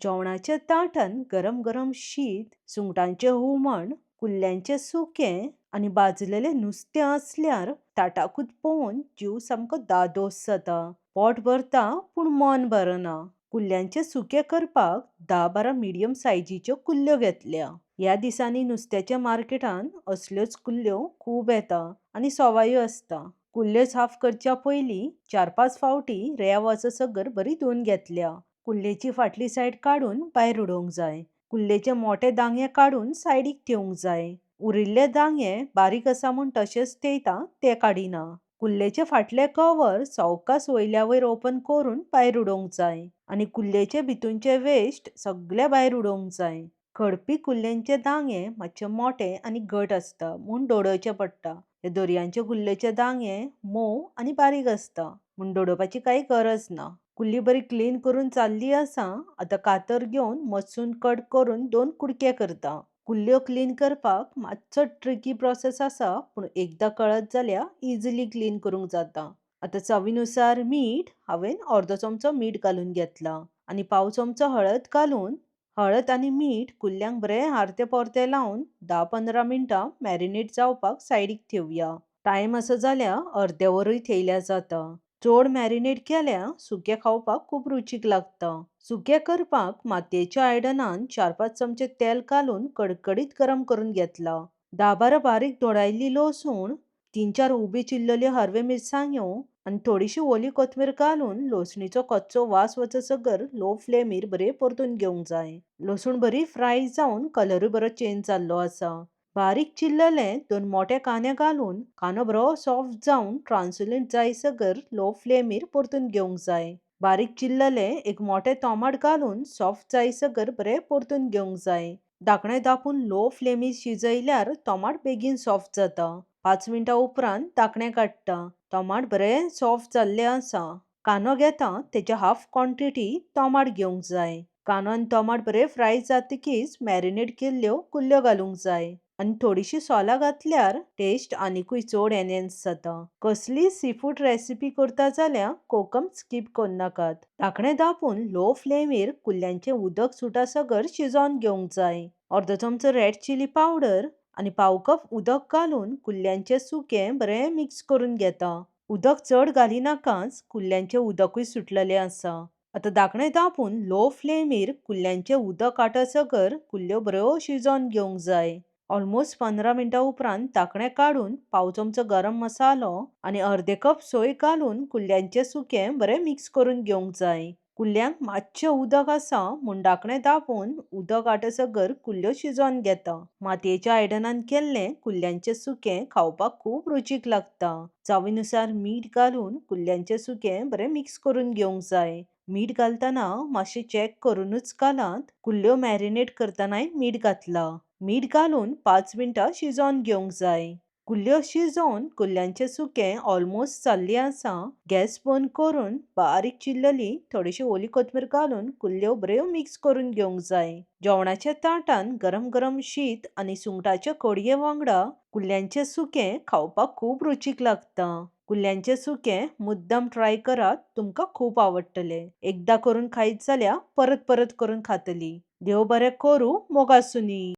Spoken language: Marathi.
जेवणाच्या ताटान गरम गरम शीत, सुंगटांचे हुमण, कुल्ल्यांचे सुकें आणि भाजलेले नुस्तें असल्यार ताटाकूच पळोवन जीव सामको दादोस जाता. पोट भरता पूण मन भरना. कुल्ल्यांचे सुकें करपाक 10-12 मिडियम सायजीच्यो कुल्ल्यो घेतल्या. ह्या दिसांनी नुस्त्याच्या मार्केटान असल्योच कुल्ल्यो खूब येता आनी सवायूय असता. कुल्ल्यो साफ करच्या पयलीं 4-5 फावटी रेंव वचसर बरी धुवन घेतल्या. कुल्लेची फाटली सायड काढून भायर उडोवंक जाय. कुल्लेचे मोठे दांगे काढून सायडीक ठेवूंक जाय. उरिल्ले दांगे बारीक आसा म्हूण तशेच थेयता ते काडिना. कुल्लेचे फाटले कवर सवकास वयल्या वयर ओपन करून भायर उडोवंक जाय आनी कुल्लेचे भितूनचे वेस्ट सगळे भायर उडोवंक जाय. खडपी कुल्ल्यांचे दांगे मातशे मोठे आनी घट असता म्हूण दोडोवचे पडटा. हे दर्यांचे कुल्लेचे दांगे मोव आनी बारीक असता म्हूण दोडोवपाची कांय गरज ना. कुल्ली बरी क्लीन करून जाल्ली आसा. आतां कातर घेवन मसून कट करून 2 कुडके करता. कुल्ल्यो क्लीन करपाक मातसो ट्रिकी प्रोसेस आसा पूण एकदां कळत जाल्यार इजिली क्लीन करूंक जाता. आतां चवीनुसार मीठ हांवें अर्दो चमचो मीठ घालून घेतला आनी पाव चमचो हळद घालून हळद आनी मीठ कुल्ल्यांक बरें हारते पोरते लावन 10-15 मिनटां मॅरिनेट जावपाक सायडीक ठेवया. टायम आसा जाल्यार अर्दे वरूय थेयल्या जाता. चड मॅरिनेट केल्यार सुकें खावपाक खूब रुचीक लागता. सुकें करपाक मातयेच्या आयदनान 4-5 चमचे तेल घालून कडकडीत गरम करून घेतला. 10-12 बारीक दोडायल्ली लसूण, 3-4 उबे चिरलेल्यो हरवे मिरसांग्यो आनी थोडीशी ओली कोथमीर घालून लसणीचो कच्चो वास वचसर लो फ्लेमीर बरे परतून घेवंक जाय. लसूण बरी फ्राय जावन कलरूय बरो चेंज जाल्लो आसा. बारीक चिरलेले 2 मोठे कांदे घालून कांदो बरो सॉफ्ट जावन ट्रान्सलंट जायसर लो फ्लेमीर परतून घेवंक जाय. बारीक चिरलेले एक मोठे टोमाट घालून सॉफ्ट जायसर बरे परतून घेवंक जाय. धाकणे धापून लो फ्लेमीर शिजयल्यार टोमाट बेगीन सॉफ्ट जाता. 5 मिनटां उपरांत धाकणे काडटा. टोमाट बरे सॉफ्ट जाल्ले आसा. कांदो घेता तेच्या हाफ क्वॉन्टिटी टोमाट घेवंक जाय. कांदो आनी टोमाट बरे फ्राय जातकीच मॅरिनेट केल्ल्यो कुल्ल्यो घालूंक जाय आनी थोडीशी सोलां घातल्यार टेस्ट आनीकूय चड एनहेन्स जाता. कसली सी फूड रेसिपी करता जाल्यार कोकम स्कीप करूनाकात. धाकणे धापून लो फ्लेमीर कुल्ल्यांचे उदक सुटासर शिजोवन घेवंक जाय. अर्दो चमचो रेड चिली पावडर आनी पाव कप उदक घालून कुल्ल्यांचे सुकें बरें मिक्स करून घेता. उदक चड घालिनाकाच कुल्ल्यांचे उदकूय सुटलेले आसा. आतां धाकणे धापून लो फ्लेमीर कुल्ल्यांचे उदक आटसर कुल्ल्यो बऱ्यो शिजोवन घेवंक जाय. ऑलमोस्ट 15 मिनटां उपरांत धाकणे काढून पाव चमचो गरम मसालो आनी अर्दे कप सोय घालून कुल्ल्यांचे सुकें बरें मिक्स करून घेवंक जाय. कुल्ल्यांक मातशें उदक आसा म्हूण धाकणे धापून उदक आटसर कुल्ल्यो शिजोवन घेता. मातयेच्या आयदनान केल्लें कुल्ल्यांचे सुकें खावपाक खूब रुचीक लागता. चवीनुसार मीठ घालून कुल्ल्यांचे सुकें बरें मिक्स करून घेवंक जाय. मीठ घालतना मातशें चॅक करूनच घालात. कुल्ल्यो मॅरिनेट करतनाय मीठ घातला. मीठ घालून 5 मिनटां शिजोवन घेवंक जाय. कुल्ल्यो शिजोवन कुल्ल्यांचे सुकें ऑलमोस्ट जाल्ली आसा. गॅस बंद करून बारीक चिरलेली थोडीशी ओली कोथमीर घालून कुल्ल्यो बऱ्यो मिक्स करून घेवंक जाय. जेवणाच्या ताटान गरम गरम शीत आनी सुंगटाचे कड्ये वांगडा कुल्ल्यांचे सुकें खावपाक खूब रुचीक लागता. कुल्ल्यांचे सुकें मुद्दाम ट्राय करात, तुमकां खूब आवडटलें. एकदां करून खायत जाल्यार परत परत करून खातली. देव बरें करूं. मोगासुनी.